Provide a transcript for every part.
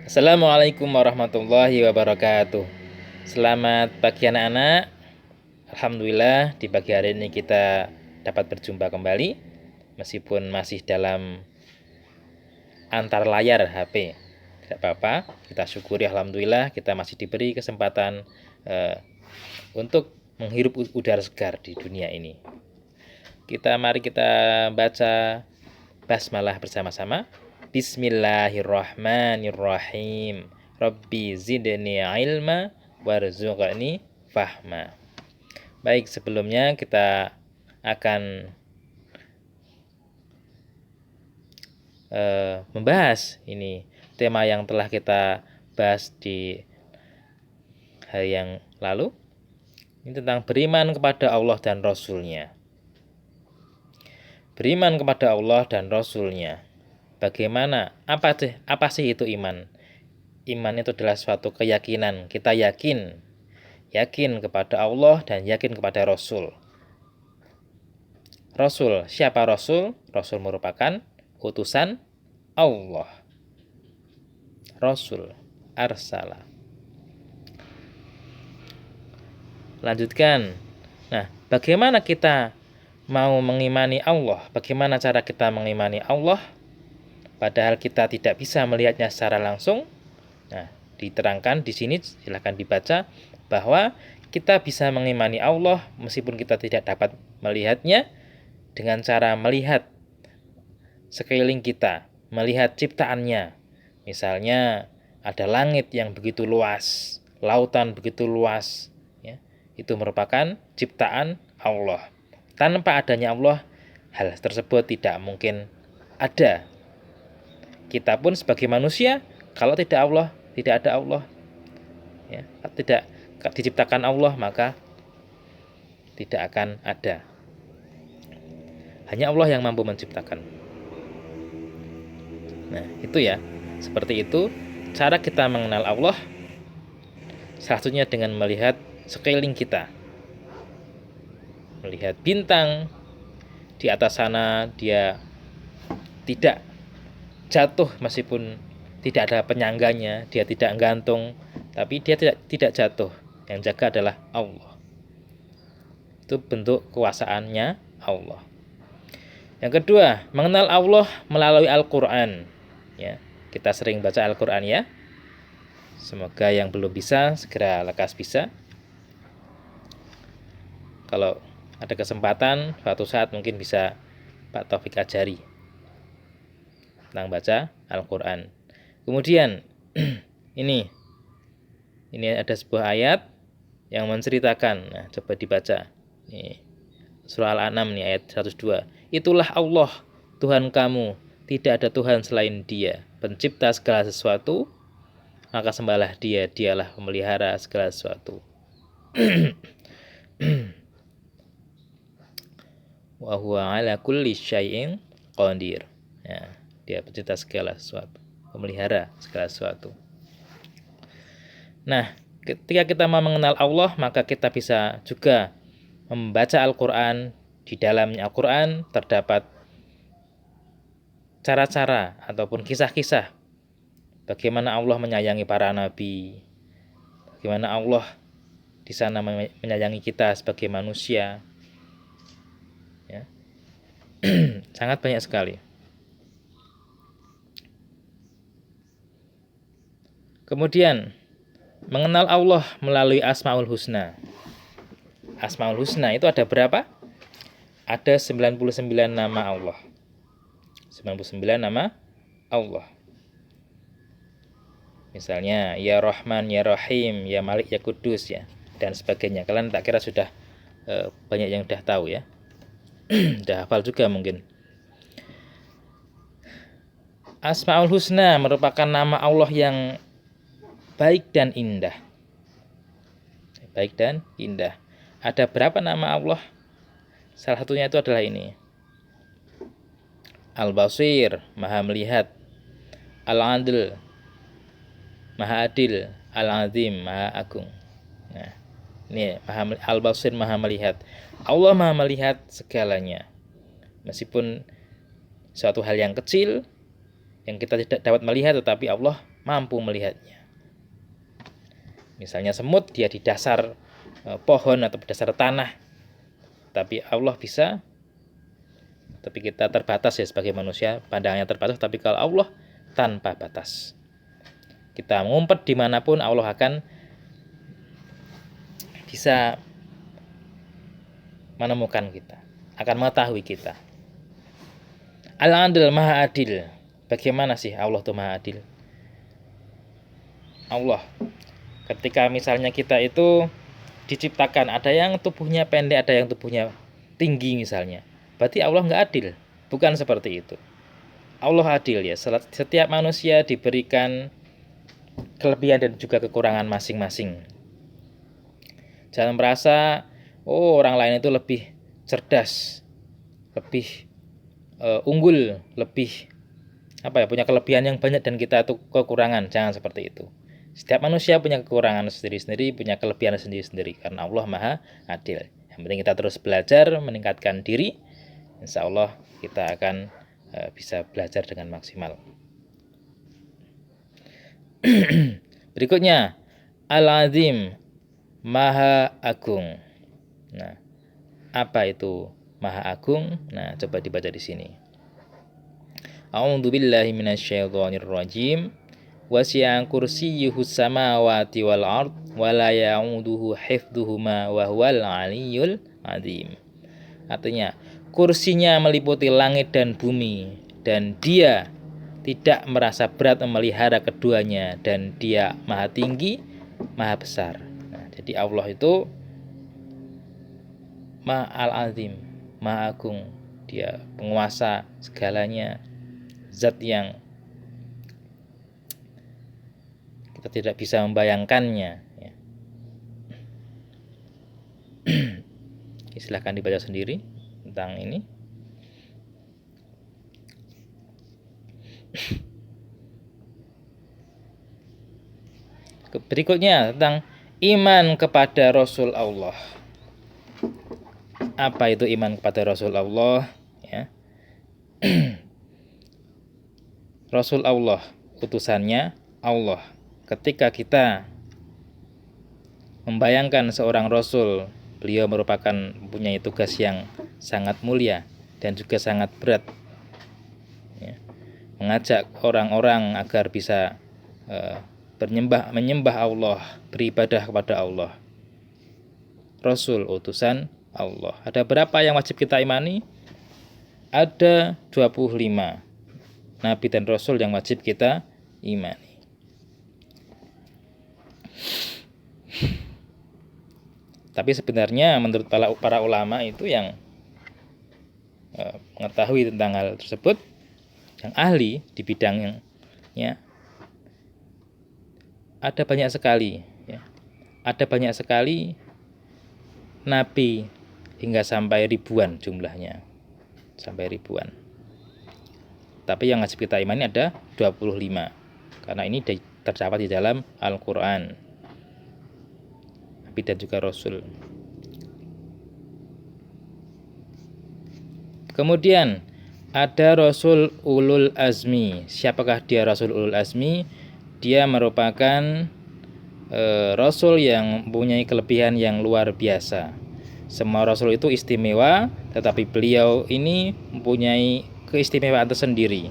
Assalamualaikum warahmatullahi wabarakatuh. Selamat pagi anak-anak. Alhamdulillah di pagi hari ini kita dapat berjumpa kembali meskipun masih dalam antar layar HP. Tidak apa-apa, kita syukuri alhamdulillah kita masih diberi kesempatan untuk menghirup udara segar di dunia ini. Mari kita baca basmalah bersama-sama. Bismillahirrahmanirrahim. Rabbi zidni ilma warzuqni fahma. Baik, sebelumnya kita akan membahas ini tema yang telah kita bahas di hari yang lalu. Ini tentang beriman kepada Allah dan Rasul-Nya. Beriman kepada Allah dan Rasul-Nya. Bagaimana? Apa sih itu iman? Iman itu adalah suatu keyakinan. Kita yakin kepada Allah dan yakin kepada Rasul. Rasul, siapa Rasul? Rasul merupakan utusan Allah. Rasul, arsala. Lanjutkan. Nah, bagaimana kita mau mengimani Allah? Bagaimana cara kita mengimani Allah? Padahal kita tidak bisa melihatnya secara langsung. Nah, diterangkan di sini, silakan dibaca bahwa kita bisa mengimani Allah meskipun kita tidak dapat melihatnya dengan cara melihat sekeliling kita, melihat ciptaannya. Misalnya ada langit yang begitu luas, lautan begitu luas, ya, itu merupakan ciptaan Allah. Tanpa adanya Allah, hal tersebut tidak mungkin ada. Kita pun sebagai manusia, kalau tidak ada Allah, ya, tidak diciptakan Allah, maka tidak akan ada. Hanya Allah yang mampu menciptakan. Nah, itu ya. Seperti itu cara kita mengenal Allah. Salah satunya dengan melihat sekeliling kita. Melihat bintang di atas sana, dia tidak jatuh meskipun tidak ada penyangganya, dia tidak gantung, tapi dia tidak jatuh. Yang jaga adalah Allah. Itu bentuk kuasaannya Allah. Yang kedua, mengenal Allah melalui Al-Quran. Ya, kita sering baca Al-Quran ya. Semoga yang belum bisa segera lekas bisa. Kalau ada kesempatan, suatu saat mungkin bisa Pak Taufik ajari tentang baca Al-Quran. Kemudian ini ada sebuah ayat yang menceritakan. Nah, coba dibaca. Nih, surah Al-An'am nih, ayat 102. Itulah Allah, Tuhan kamu, tidak ada Tuhan selain Dia, pencipta segala sesuatu, maka sembahlah Dia, Dialah pemelihara segala sesuatu. Wa huwa ala kulli syai'in qadir. Ya, dia pencipta segala sesuatu, pemelihara segala sesuatu. Nah, ketika kita mau mengenal Allah, maka kita bisa juga membaca Al-Quran. Di dalamnya Al-Quran terdapat cara-cara ataupun kisah-kisah bagaimana Allah menyayangi para nabi, bagaimana Allah di sana menyayangi kita sebagai manusia. Ya. Sangat banyak sekali. Kemudian mengenal Allah melalui Asmaul Husna. Asmaul Husna itu ada berapa? Ada 99 nama Allah. 99 nama Allah. Misalnya Ya Rahman, Ya Rahim, Ya Malik, Ya Kudus, ya, dan sebagainya. Kalian tak kira sudah banyak yang sudah tahu ya. Sudah hafal juga mungkin. Asmaul Husna merupakan nama Allah yang baik dan indah. Baik dan indah. Ada berapa nama Allah? Salah satunya itu adalah ini. Al-Basir, Maha melihat. Al-Adil, Maha adil. Al-Azim, Maha agung. Nah, ini Al-Basir, Maha melihat. Allah Maha melihat segalanya. Meskipun suatu hal yang kecil, yang kita tidak dapat melihat tetapi Allah mampu melihatnya. Misalnya semut, dia di dasar pohon atau di dasar tanah, tapi Allah bisa. Tapi kita terbatas ya sebagai manusia, pandangannya terbatas. Tapi kalau Allah tanpa batas, kita ngumpet dimanapun Allah akan bisa menemukan kita, akan mengetahui kita. Al-Adil, Maha Adil. Bagaimana sih Allah itu Maha Adil? Allah, ketika misalnya kita itu diciptakan, ada yang tubuhnya pendek, ada yang tubuhnya tinggi misalnya, berarti Allah nggak adil. Bukan seperti itu. Allah adil ya. Setiap manusia diberikan kelebihan dan juga kekurangan masing-masing. Jangan merasa orang lain itu lebih cerdas, lebih unggul, lebih punya kelebihan yang banyak dan kita itu kekurangan. Jangan seperti itu. Setiap manusia punya kekurangan sendiri-sendiri, punya kelebihan sendiri-sendiri, karena Allah Maha Adil. Yang penting kita terus belajar, meningkatkan diri. Insya Allah kita akan bisa belajar dengan maksimal. Berikutnya, Al-Azim, Maha Agung. Nah, apa itu Maha Agung? Nah, coba dibaca di sini. A'udzu billahi minasyaitonir rajim. Wasi'a kursiyyuhu samawati wal ard wa la ya'uduhu hifdzuhuma wa huwal 'aliyyul 'azim. Artinya, kursinya meliputi langit dan bumi dan dia tidak merasa berat memelihara keduanya dan dia Maha tinggi, Maha besar. Nah, jadi Allah itu Maha Al-Azim, Maha Agung. Dia penguasa segalanya, zat yang kita tidak bisa membayangkannya ya. Silahkan dibaca sendiri tentang ini. Berikutnya tentang iman kepada Rasul Allah. Apa itu iman kepada Rasul Allah ya? Rasul Allah, utusannya Allah. Ketika kita membayangkan seorang Rasul, beliau merupakan mempunyai tugas yang sangat mulia dan juga sangat berat ya. Mengajak orang-orang agar bisa menyembah Allah, beribadah kepada Allah. Rasul, utusan Allah. Ada berapa yang wajib kita imani? Ada 25 Nabi dan Rasul yang wajib kita imani. Tapi sebenarnya menurut para ulama itu yang mengetahui tentang hal tersebut, yang ahli di bidangnya, ada banyak sekali ya. Ada banyak sekali nabi hingga sampai ribuan jumlahnya. Sampai ribuan. Tapi yang wajib kita imani ada 25. Karena ini terdapat di dalam Al-Qur'an. Nabi dan juga Rasul. Kemudian ada Rasul Ulul Azmi. Siapakah dia Rasul Ulul Azmi? Dia merupakan Rasul yang mempunyai kelebihan yang luar biasa. Semua Rasul itu istimewa, tetapi beliau ini mempunyai keistimewaan tersendiri.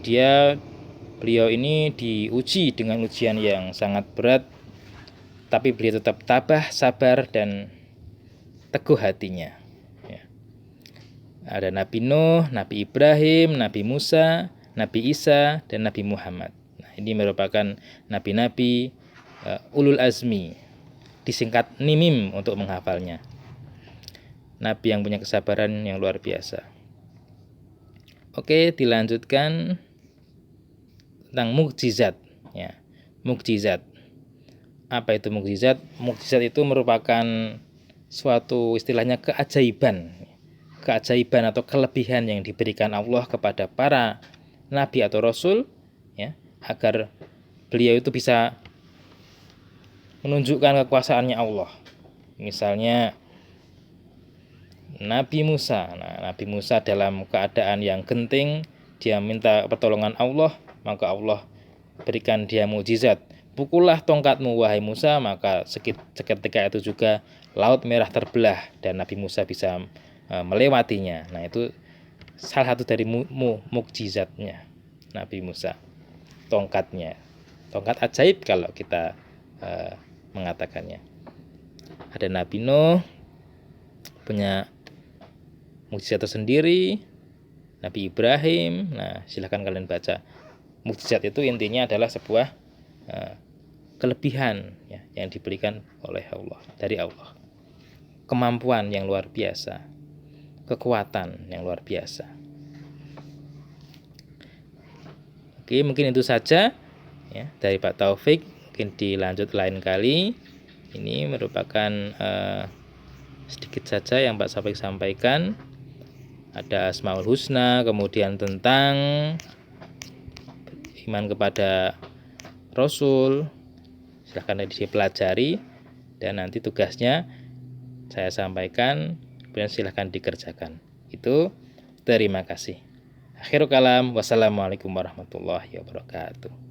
Beliau ini diuji dengan ujian yang sangat berat, tapi beliau tetap tabah, sabar, dan teguh hatinya ya. Ada Nabi Nuh, Nabi Ibrahim, Nabi Musa, Nabi Isa, dan Nabi Muhammad. Nah, ini merupakan nabi-nabi ulul azmi, disingkat NIMIM untuk menghafalnya. Nabi yang punya kesabaran yang luar biasa. Oke, dilanjutkan tentang mukjizat ya. Mukjizat. Apa itu mukjizat? Mukjizat itu merupakan suatu istilahnya keajaiban atau kelebihan yang diberikan Allah kepada para nabi atau rasul ya, agar beliau itu bisa menunjukkan kekuasaannya Allah. Misalnya Nabi Musa. Nah, Nabi Musa dalam keadaan yang genting, dia minta pertolongan Allah, maka Allah berikan dia mukjizat. Pukullah tongkatmu wahai Musa, maka seketika itu juga laut merah terbelah dan Nabi Musa bisa melewatinya. Nah, itu salah satu dari mukjizatnya Nabi Musa, tongkatnya. Tongkat ajaib kalau kita mengatakannya. Ada Nabi Nuh punya mukjizat tersendiri, Nabi Ibrahim. Nah, silahkan kalian baca. Mukjizat itu intinya adalah sebuah kelebihan ya, yang diberikan oleh Allah, dari Allah. Kemampuan yang luar biasa, kekuatan yang luar biasa. Oke, mungkin itu saja ya dari Pak Taufik. Mungkin dilanjut lain kali. Ini merupakan sedikit saja yang Pak Taufik sampaikan. Ada Asmaul Husna, kemudian tentang iman kepada Rasul. Silahkan dipelajari dan nanti tugasnya saya sampaikan, kemudian silahkan dikerjakan. Itu, terima kasih. Akhirul kalam, wassalamualaikum warahmatullahi wabarakatuh.